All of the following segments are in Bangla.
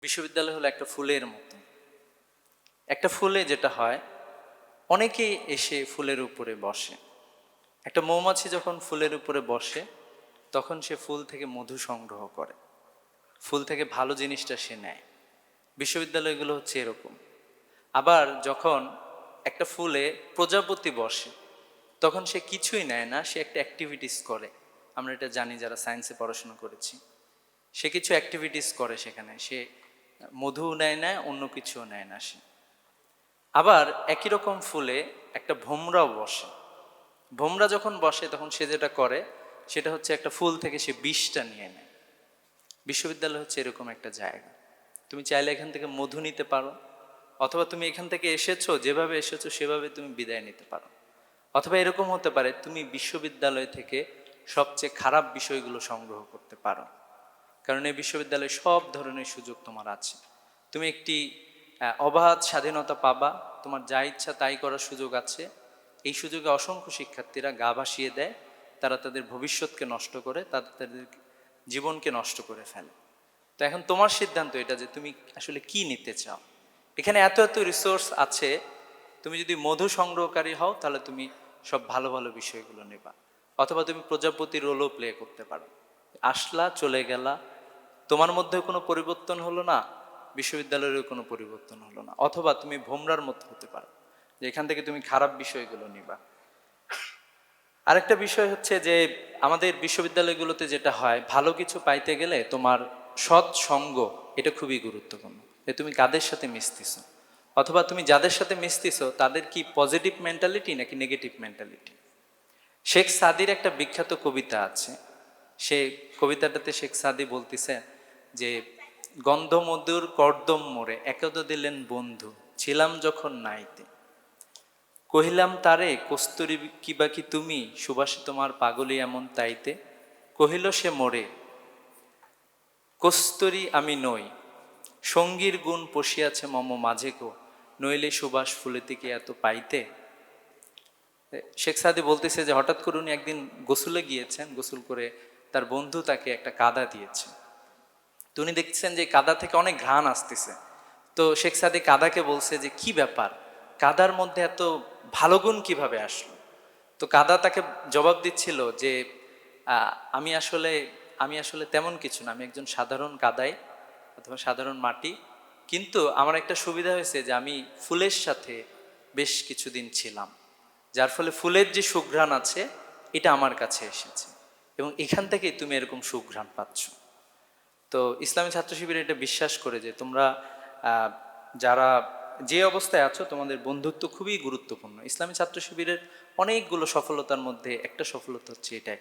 বিশ্ববিদ্যালয় হলো একটা ফুলের মতো। একটা ফুলে যেটা হয়, অনেকেই এসে ফুলের উপরে বসে। একটা মৌমাছি যখন ফুলের উপরে বসে তখন সে ফুল থেকে মধু সংগ্রহ করে, ফুল থেকে ভালো জিনিসটা সে নেয়। বিশ্ববিদ্যালয়গুলো হচ্ছে এরকম। আবার যখন একটা ফুলে প্রজাপতি বসে তখন সে কিছুই নেয় না, সে একটা অ্যাক্টিভিটিস করে। আমরা এটা জানি যারা সায়েন্সে পড়াশোনা করেছি। সে কিছু অ্যাক্টিভিটিস করে, সেখানে সে মধু নেয় না, অন্য কিছুও নেয় না সে। আবার একই রকম ফুলে একটা ভোমরাও বসে। ভোমরা যখন বসে তখন সে যেটা করে সেটা হচ্ছে একটা ফুল থেকে সে বিষটা নিয়ে নেয়। বিশ্ববিদ্যালয় হচ্ছে এরকম একটা জায়গা। তুমি চাইলে এখান থেকে মধু নিতে পারো, অথবা তুমি এখান থেকে এসেছো, যেভাবে এসেছো সেভাবে তুমি বিদায় নিতে পারো। অথবা এরকম হতে পারে তুমি বিশ্ববিদ্যালয় থেকে সবচেয়ে খারাপ বিষয়গুলো সংগ্রহ করতে পারো, কারণ এই বিশ্ববিদ্যালয়ে সব ধরনের সুযোগ তোমার আছে। তুমি একটি অবাধ স্বাধীনতা পাবা, তোমার যা ইচ্ছা তাই করার সুযোগ আছে। এই সুযোগে অসংখ্য শিক্ষার্থীরা গা ভাসিয়ে দেয়, তারা তাদের ভবিষ্যৎকে নষ্ট করে, তাদের জীবনকে নষ্ট করে ফেলে। তো এখন তোমার সিদ্ধান্ত এটা যে তুমি আসলে কি নিতে চাও। এখানে এত এত রিসোর্স আছে, তুমি যদি মধু সংগ্রহকারী হও তাহলে তুমি সব ভালো ভালো বিষয়গুলো নেবা, অথবা তুমি প্রজাপতির রোলও প্লে করতে পারো। আসলা, চলে গেলা, তোমার মধ্যে কোনো পরিবর্তন হলো না, বিশ্ববিদ্যালয়েরও কোনো পরিবর্তন হলো না। অথবা তুমি ভোমরার মতো হতে পারো, যে এখান থেকে তুমি খারাপ বিষয়গুলো নিবা। আরেকটা বিষয় হচ্ছে যে আমাদের বিশ্ববিদ্যালয়গুলোতে যেটা হয়, ভালো কিছু পাইতে গেলে তোমার সৎ সঙ্গ এটা খুবই গুরুত্বপূর্ণ, যে তুমি কাদের সাথে মিশতেছ, অথবা তুমি যাদের সাথে মিশতেছ তাদের কি পজিটিভ মেন্টালিটি নাকি নেগেটিভ মেন্টালিটি। শেখ সাদির একটা বিখ্যাত কবিতা আছে, সে কবিতাটাতে শেখ সাদি বলতেছে যে গন্ধমধুর কর্দম মোরে একদ দিলেন বন্ধু, ছিলাম যখন নাইতে, কহিলাম তারে কস্তুরী কিবা কি তুমি, সুবাসে তোমার পাগলি এমন তাইতে, কহিল সে মোরে কস্তুরী আমি নই, সঙ্গীর গুণ পশিয়াছে মম মাঝে গো, নইলে সুবাস ফুলেতে কি এত পাইতে। শেখ সাদি বলতেছে যে হঠাৎ করে উনি একদিন গোসলে গিয়েছেন, গোসল করে তার বন্ধু তাকে একটা কাদা দিয়েছে। তো উনি দেখছেন যে কাদা থেকে অনেক ঘ্রাণ আসতেছে। তো শেখ সাদি কাদাকে বলছে যে কি ব্যাপার, কাদার মধ্যে এত ভালো গুণ কিভাবে আসলো। তো কাদা তাকে জবাব দিচ্ছিল যে আমি আসলে আমি আসলে তেমন কিছু না, আমি একজন সাধারণ কাদাই অথবা সাধারণ মাটি, কিন্তু আমার একটা সুবিধা হয়েছে যে আমি ফুলের সাথে বেশ কিছুদিন ছিলাম, যার ফলে ফুলের যে সুঘ্রাণ আছে এটা আমার কাছে এসেছে, এবং এখান থেকেই তুমি এরকম সুঘ্রাণ পাচ্ছ। তো ইসলামী ছাত্র শিবির এটা বিশ্বাস করে যে তোমরা যারা যে অবস্থায় আছো তোমাদের বন্ধুত্ব খুবই গুরুত্বপূর্ণ। ইসলামী ছাত্র শিবিরের অনেকগুলো সফলতার মধ্যে একটা সফলতা হচ্ছে এটাই,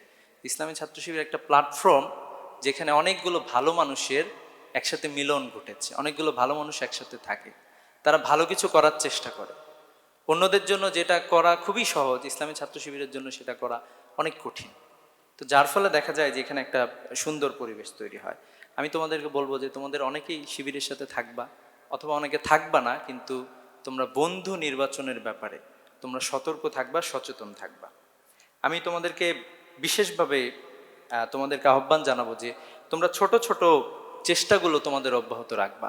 ইসলামী ছাত্র শিবির একটা প্ল্যাটফর্ম যেখানে অনেকগুলো ভালো মানুষের একসাথে মিলন ঘটেছে, অনেকগুলো ভালো মানুষ একসাথে থাকে, তারা ভালো কিছু করার চেষ্টা করে। অন্যদের জন্য যেটা করা খুবই সহজ, ইসলামী ছাত্র শিবিরের জন্য সেটা করা অনেক কঠিন। তো যার ফলে দেখা যায় যে এখানে একটা সুন্দর পরিবেশ তৈরি হয়। আমি তোমাদেরকে বলবো যে তোমাদের অনেকেই শিবিরের সাথে থাকবা, অথবা অনেকে থাকবা না, কিন্তু তোমরা বন্ধু নির্বাচনের ব্যাপারে তোমরা সতর্ক থাকবা, সচেতন থাকবা। আমি তোমাদেরকে বিশেষভাবে তোমাদেরকে আহ্বান জানাবো যে তোমরা ছোট ছোট চেষ্টাগুলো তোমাদের অব্যাহত রাখবা।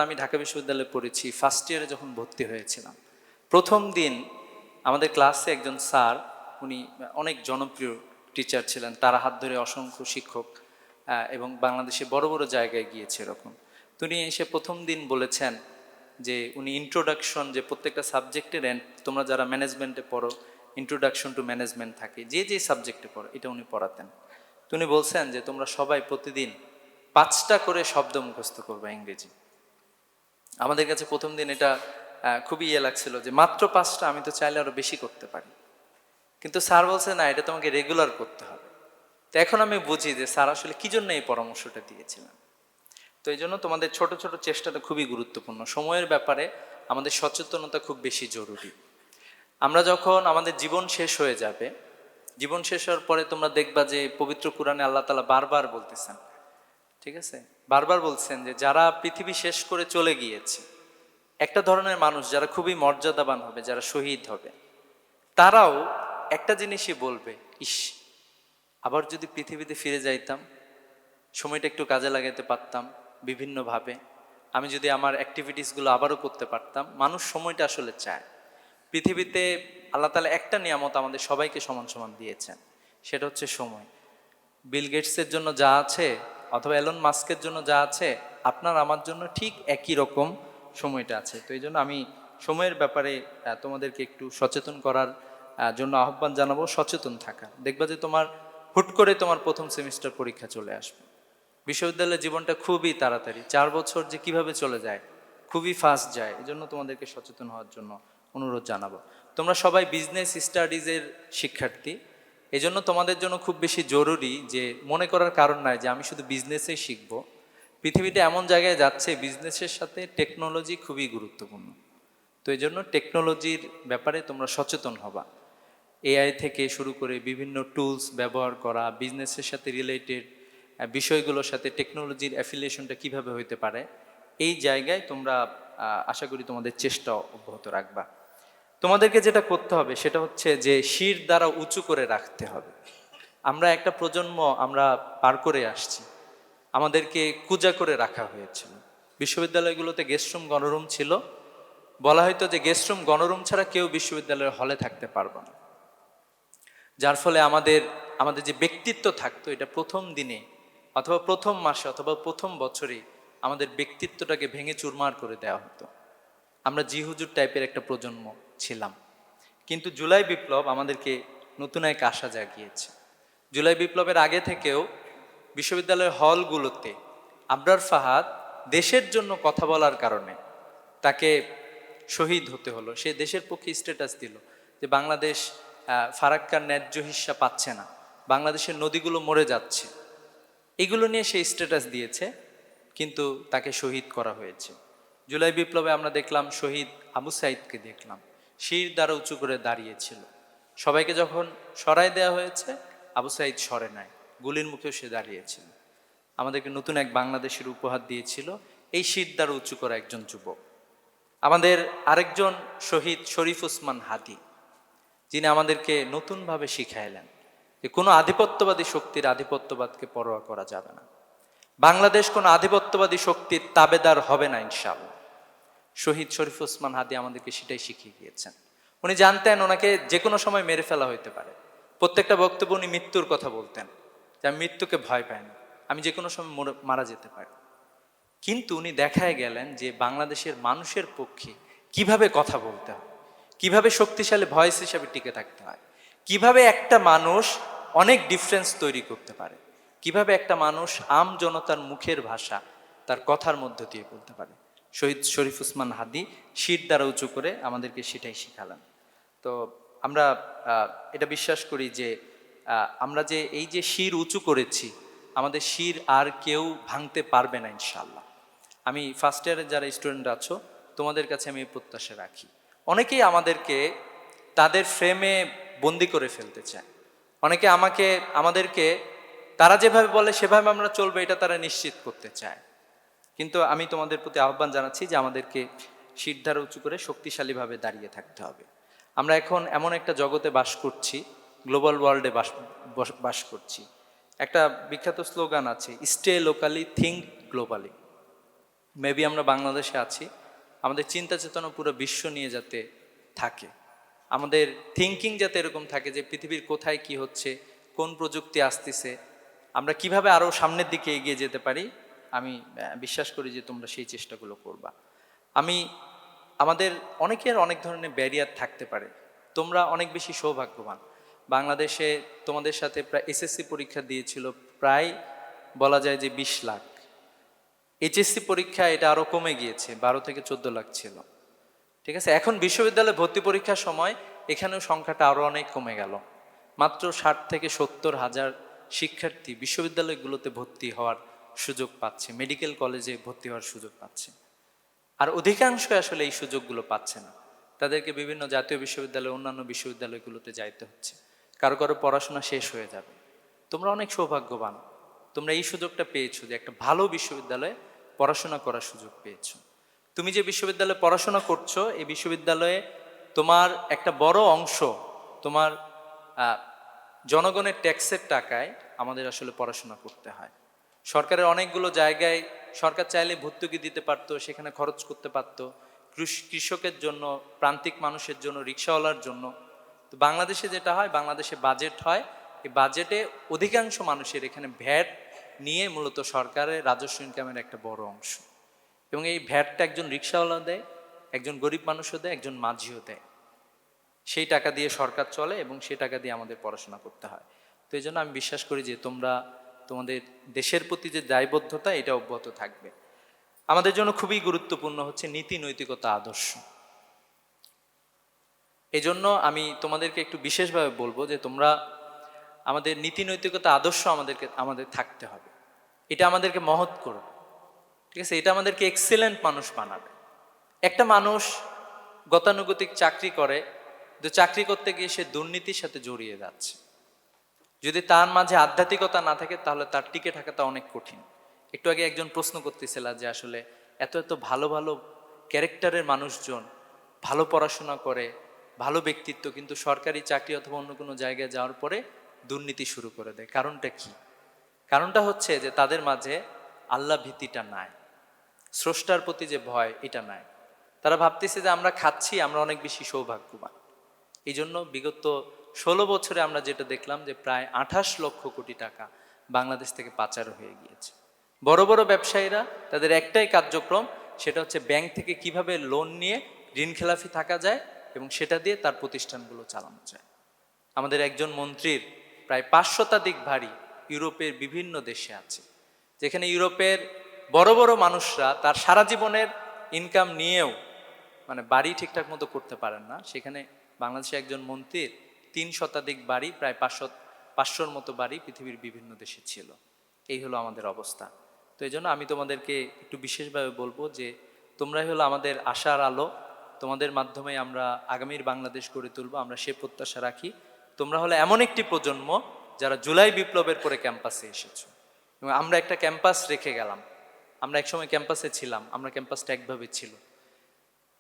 আমি ঢাকা বিশ্ববিদ্যালয়ে পড়েছি, ফার্স্ট ইয়ারে যখন ভর্তি হয়েছিলাম, প্রথম দিন আমাদের ক্লাসে একজন স্যার, উনি অনেক জনপ্রিয় টিচার ছিলেন, তার হাত ধরে অসংখ্য শিক্ষক এবং বাংলাদেশে বড় বড় জায়গায় গিয়েছে এরকম। তো উনি এসে প্রথম দিন বলেছেন যে উনি ইন্ট্রোডাকশন, যে প্রত্যেকটা সাবজেক্টের তোমরা যারা ম্যানেজমেন্টে পড়ো ইন্ট্রোডাকশন টু ম্যানেজমেন্ট থাকে, যে যে সাবজেক্টে পড়ো এটা উনি পড়াতেন। তো উনি বলছেন যে তোমরা সবাই প্রতিদিন 5টা করে শব্দ মুখস্থ করবে ইংরেজি। আমাদের কাছে প্রথম দিন এটা খুবই লাগছিল যে মাত্র 5টা, আমি তো চাইলে আরো বেশি করতে পারি, কিন্তু স্যার বলছে না, এটা তোমাকে রেগুলার করতে হবে। তো এখন আমি বুঝি যে স্যার আসলে কি জন্য এই পরামর্শটা দিয়েছিলেন। তো এই জন্য তোমাদের ছোট ছোট চেষ্টাটা খুবই গুরুত্বপূর্ণ। সময়ের ব্যাপারে আমাদের সচেতনতা খুব বেশি জরুরি। আমরা যখন আমাদের জীবন শেষ হয়ে যাবে, জীবন শেষ হওয়ার পরে তোমরা দেখবা যে পবিত্র কোরআনে আল্লাহ তাআলা বারবার বলতেছেন, ঠিক আছে, বারবার বলছেন যে যারা পৃথিবী শেষ করে চলে গিয়েছে, একটা ধরনের মানুষ যারা খুবই মর্যাদাবান হবে, যারা শহীদ হবে, তারাও একটা জিনিসই বলবে, ইস, আবার যদি পৃথিবীতে ফিরে যাইতাম, সময়টা একটু কাজে লাগাতে পারতাম বিভিন্নভাবে, আমি যদি আমার অ্যাক্টিভিটিসগুলো আবারও করতে পারতাম। মানুষ সময়টা আসলে চায়। পৃথিবীতে আল্লাহ তাআলা একটা নিয়ামত আমাদের সবাইকে সমান সমান দিয়েছেন, সেটা হচ্ছে সময়। বিল গেটসের জন্য যা আছে অথবা এলন মাস্কের জন্য যা আছে, আপনার আমার জন্য ঠিক একই রকম সময়টা আছে। তো এই জন্য আমি সময়ের ব্যাপারে তোমাদেরকে একটু সচেতন করার জন্য আহ্বান জানাবো, সচেতন থাকা। দেখবা যে তোমার হুট করে তোমার প্রথম সেমিস্টার পরীক্ষা চলে আসবে। বিশ্ববিদ্যালয়ের জীবনটা খুবই তাড়াতাড়ি, 4 বছর যে কিভাবে চলে যায়, খুবই ফাস্ট যায়। এই জন্য তোমাদেরকে সচেতন হওয়ার জন্য অনুরোধ জানাবো। তোমরা সবাই বিজনেস স্টাডিজের শিক্ষার্থী, এজন্য তোমাদের জন্য খুব বেশি জরুরি যে মনে করার কারণ নাই যে আমি শুধু বিজনেসেই শিখব। পৃথিবীতে এমন জায়গায় যাচ্ছে, বিজনেসের সাথে টেকনোলজি খুবই গুরুত্বপূর্ণ। তো এই জন্য টেকনোলজির ব্যাপারে তোমরা সচেতন হবা। এআই থেকে শুরু করে বিভিন্ন টুলস ব্যবহার করা, বিজনেসের সাথে রিলেটেড বিষয়গুলোর সাথে টেকনোলজির অ্যাফিলিয়েশনটা কিভাবে হইতে পারে, এই জায়গায় তোমরা আশা করি তোমাদের চেষ্টা অব্যাহত রাখবা। তোমাদেরকে যেটা করতে হবে সেটা হচ্ছে যে শির দ্বারা উঁচু করে রাখতে হবে। আমরা একটা প্রজন্ম আমরা পার করে আসছি, আমাদেরকে কুজা করে রাখা হয়েছিল। বিশ্ববিদ্যালয়গুলোতে গেস্টরুম গণরুম ছিল, বলা হয়তো যে গেস্টরুম গণরুম ছাড়া কেউ বিশ্ববিদ্যালয়ের হলে থাকতে পারবে না। যার ফলে আমাদের আমাদের যে ব্যক্তিত্ব থাকতো, এটা প্রথম দিনে অথবা প্রথম মাসে অথবা প্রথম বছরে আমাদের ব্যক্তিত্বটাকে ভেঙে চুরমার করে দেওয়া হতো। আমরা জি হুজুর টাইপের একটা প্রজন্ম ছিলাম। কিন্তু জুলাই বিপ্লব আমাদেরকে নতুন এক আশা জাগিয়েছে। জুলাই বিপ্লবের আগে থেকেও বিশ্ববিদ্যালয়ের হলগুলোতে আবরার ফাহাদ দেশের জন্য কথা বলার কারণে তাকে শহীদ হতে হলো। সে দেশের পক্ষে স্ট্যাটাস দিল যে বাংলাদেশ ফারাক্কার ন্যায্য হিস্সা পাচ্ছে না, বাংলাদেশের নদীগুলো মরে যাচ্ছে, এগুলো নিয়ে সে স্ট্যাটাস দিয়েছে, কিন্তু তাকে শহীদ করা হয়েছে। জুলাই বিপ্লবে আমরা দেখলাম শহীদ আবু সাইদকে দেখলাম, শির দ্বারা উঁচু করে দাঁড়িয়েছিল। সবাইকে যখন সরাই দেওয়া হয়েছে, আবু সাইদ সরে নাই, গুলির মুখেও সে দাঁড়িয়েছিল। আমাদেরকে নতুন এক বাংলাদেশের উপহার দিয়েছিল এই শির দ্বারা উঁচু করা একজন যুবক। আমাদের আরেকজন শহীদ শরীফ ওসমান হাদি, যিনি আমাদেরকে নতুনভাবে শিখাইলেন যে কোনো আধিপত্যবাদী শক্তির আধিপত্যবাদকে পরোয়া করা যাবে না। বাংলাদেশ কোনো আধিপত্যবাদী শক্তির তাবেদার হবে না ইনশাআল্লাহ। শহীদ শরীফ ওসমান হাদি আমাদেরকে সেটাই শিখিয়ে গিয়েছেন। উনি জানতেন ওনাকে যে কোনো সময় মেরে ফেলা হইতে পারে। প্রত্যেকটা বক্তব্য উনি মৃত্যুর কথা বলতেন, যে আমি মৃত্যুকে ভয় পাই না, আমি যে কোনো সময় মারা যেতে পারি। কিন্তু উনি দেখায় গেলেন যে বাংলাদেশের মানুষের পক্ষে কিভাবে কথা বলতে হয়, কিভাবে শক্তিশালী ভয়েস হিসাবে টিকে থাকতে হয়, কিভাবে একটা মানুষ অনেক ডিফারেন্স তৈরি করতে পারে, কিভাবে একটা মানুষ আম জনতার মুখের ভাষা তার কথার মধ্য দিয়ে বলতে পারে। শহীদ শরীফ ওসমান হাদি শির দ্বারা উঁচু করে আমাদেরকে সেটাই শিখালেন। তো আমরা এটা বিশ্বাস করি যে আমরা যে এই যে শির উঁচু করেছি, আমাদের শির আর কেউ ভাঙতে পারবে না ইনশাআল্লাহ। আমি ফার্স্ট ইয়ারের যারা স্টুডেন্ট আছো, তোমাদের কাছে আমি এই প্রত্যাশা রাখি। অনেকেই আমাদেরকে তাদের ফ্রেমে বন্দি করে ফেলতে চায়, অনেকে আমাদেরকে তারা যেভাবে বলে সেভাবে আমরা চলবে, এটা তারা নিশ্চিত করতে চায়। কিন্তু আমি তোমাদের প্রতি আহ্বান জানাচ্ছি যে আমাদেরকে শিরদাঁড়া উঁচু করে শক্তিশালীভাবে দাঁড়িয়ে থাকতে হবে। আমরা এখন এমন একটা জগতে বাস করছি, গ্লোবাল ওয়ার্ল্ডে বাস করছি। একটা বিখ্যাত স্লোগান আছে, stay locally think globally. Maybe আমরা বাংলাদেশে আছি, আমাদের চিন্তা চেতনা পুরো বিশ্ব নিয়ে যাতে থাকে, আমাদের থিঙ্কিং যাতে এরকম থাকে যে পৃথিবীর কোথায় কি হচ্ছে, কোন প্রযুক্তি আসতেছে, আমরা কিভাবে আরও সামনের দিকে এগিয়ে যেতে পারি। আমি বিশ্বাস করি যে তোমরা সেই চেষ্টাগুলো করবা। আমাদের অনেকের অনেক ধরনের ব্যারিয়ার থাকতে পারে, তোমরা অনেক বেশি সৌভাগ্যবান। বাংলাদেশে তোমাদের সাথে প্রায় এসএসসি পরীক্ষা দিয়েছিল প্রায় বলা যায় যে 20 লাখ। এইচএসসি পরীক্ষা এটা আরও কমে গিয়েছে, 12 থেকে 14 লাখ ছিল। ঠিক আছে, এখন বিশ্ববিদ্যালয়ে ভর্তি পরীক্ষার সময় এখানেও সংখ্যাটা আরও অনেক কমে গেল। মাত্র 60 থেকে 70 হাজার শিক্ষার্থী বিশ্ববিদ্যালয়গুলোতে ভর্তি হওয়ার সুযোগ পাচ্ছে, মেডিকেল কলেজে ভর্তি হওয়ার সুযোগ পাচ্ছে। আর অধিকাংশ আসলে এই সুযোগগুলো পাচ্ছে না, তাদেরকে বিভিন্ন জাতীয় বিশ্ববিদ্যালয়, অন্যান্য বিশ্ববিদ্যালয়গুলোতে যাইতে হচ্ছে। কারো কারো পড়াশোনা শেষ হয়ে যাবে। তোমরা অনেক সৌভাগ্যবান, তোমরা এই সুযোগটা পেয়েছো যে একটা ভালো বিশ্ববিদ্যালয়ে পড়াশোনা করার সুযোগ পেয়েছো। তুমি যে বিশ্ববিদ্যালয়ে পড়াশোনা করছো, এই বিশ্ববিদ্যালয়ে তোমার একটা বড় অংশ তোমার জনগণের ট্যাক্সের টাকায় আমাদের আসলে পড়াশোনা করতে হয়। সরকারের অনেকগুলো জায়গায় সরকার চাইলে ভর্তুকি দিতে পারতো, সেখানে খরচ করতে পারতো, কৃষকের জন্য, প্রান্তিক মানুষের জন্য, রিক্সাওয়ালার জন্য। তো বাংলাদেশে যেটা হয়, বাংলাদেশে বাজেট হয়, এই বাজেটে অধিকাংশ মানুষের এখানে ভ্যাট নিয়ে মূলত সরকারের রাজস্ব ইনকামের একটা বড় অংশ। এবং এই ভ্যাটটা একজন রিক্সাওয়ালা দেয়, একজন গরিব মানুষও দেয়, একজন মাঝিও দেয়। সেই টাকা দিয়ে সরকার চলে এবং সেই টাকা দিয়ে আমাদের পড়াশোনা করতে হয়। তো এই জন্য আমি বিশ্বাস করি যে তোমরা তোমাদের দেশের প্রতি যে দায়বদ্ধতা, এটা অব্যাহত থাকবে। আমাদের জন্য খুবই গুরুত্বপূর্ণ হচ্ছে নীতি নৈতিকতা আদর্শ। এই জন্য আমি তোমাদেরকে একটু বিশেষভাবে বলবো যে তোমরা আমাদের নীতি নৈতিকতা আদর্শ আমাদের থাকতে হবে। এটা আমাদেরকে মহৎ করবে, ঠিক আছে? এটা আমাদেরকে এক্সেলেন্ট মানুষ বানাবে। একটা মানুষ গতানুগতিক চাকরি করে, তো চাকরি করতে গিয়ে সে দুর্নীতির সাথে জড়িয়ে যাচ্ছে। যদি তার মাঝে আধ্যাত্মিকতা না থাকে, তাহলে তার টিকে থাকাটা অনেক কঠিন। একটু আগে একজন প্রশ্ন করতেছিল যে আসলে এত এত ভালো ভালো ক্যারেক্টারের মানুষজন, ভালো পড়াশোনা করে, ভালো ব্যক্তিত্ব, কিন্তু সরকারি চাকরি অথবা অন্য কোনো জায়গায় যাওয়ার পরে দুর্নীতি শুরু করে দেয়। কারণটা কি? কারণটা হচ্ছে যে তাদের মাঝে আল্লাহ ভীতিটা নাই, স্রষ্টার প্রতি যে ভয়, এটা নাই। তারা ভাবতেছে যে আমরা খাচ্ছি, আমরা অনেক বেশি সৌভাগ্যবান। এই জন্য বিগত 16 বছরে আমরা যেটা দেখলাম যে প্রায় 28 লক্ষ কোটি টাকা বাংলাদেশ থেকে পাচার হয়ে গিয়েছে। বড় বড় ব্যবসায়ীরা, তাদের একটাই কার্যক্রম, সেটা হচ্ছে ব্যাংক থেকে কিভাবে লোন নিয়ে ঋণ খেলাফি থাকা যায় এবং সেটা দিয়ে তার প্রতিষ্ঠানগুলো চালানো যায়। আমাদের একজন মন্ত্রীর প্রায় 5 শতাধিক বাড়ি ইউরোপের বিভিন্ন দেশে আছে, যেখানে ইউরোপের বড় বড় মানুষরা তার সারা জীবনের ইনকাম নিয়েও মানে বাড়ি ঠিকঠাক মতো করতে পারেন না, সেখানে বাংলাদেশে একজন মন্ত্রীর 3 শতাধিক বাড়ি, প্রায় 500-500-র মতো বাড়ি পৃথিবীর বিভিন্ন দেশে ছিল। এই হলো আমাদের অবস্থা। তো এই জন্য আমি তোমাদেরকে একটু বিশেষভাবে বলবো যে তোমরাই হলো আমাদের আশার আলো। তোমাদের মাধ্যমে আমরা আগামীর বাংলাদেশ গড়ে তুলবো, আমরা সে প্রত্যাশা রাখি। তোমরা হলো এমন একটি প্রজন্ম যারা জুলাই বিপ্লবের পরে ক্যাম্পাসে এসেছো, এবং আমরা একটা ক্যাম্পাস রেখে গেলাম। আমরা একসময় ক্যাম্পাসে ছিলাম, আমরা ক্যাম্পাসটা একভাবে ছিল।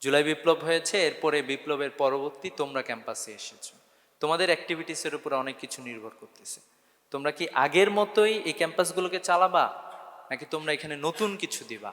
জুলাই বিপ্লব হয়েছে, এরপরে বিপ্লবের পরবর্তী তোমরা ক্যাম্পাসে এসেছো। তোমাদের অ্যাক্টিভিটিসের উপর অনেক কিছু নির্ভর করতেছে। তোমরা কি আগের মতোই এই ক্যাম্পাসগুলোকে চালাবা, নাকি তোমরা এখানে নতুন কিছু দিবা?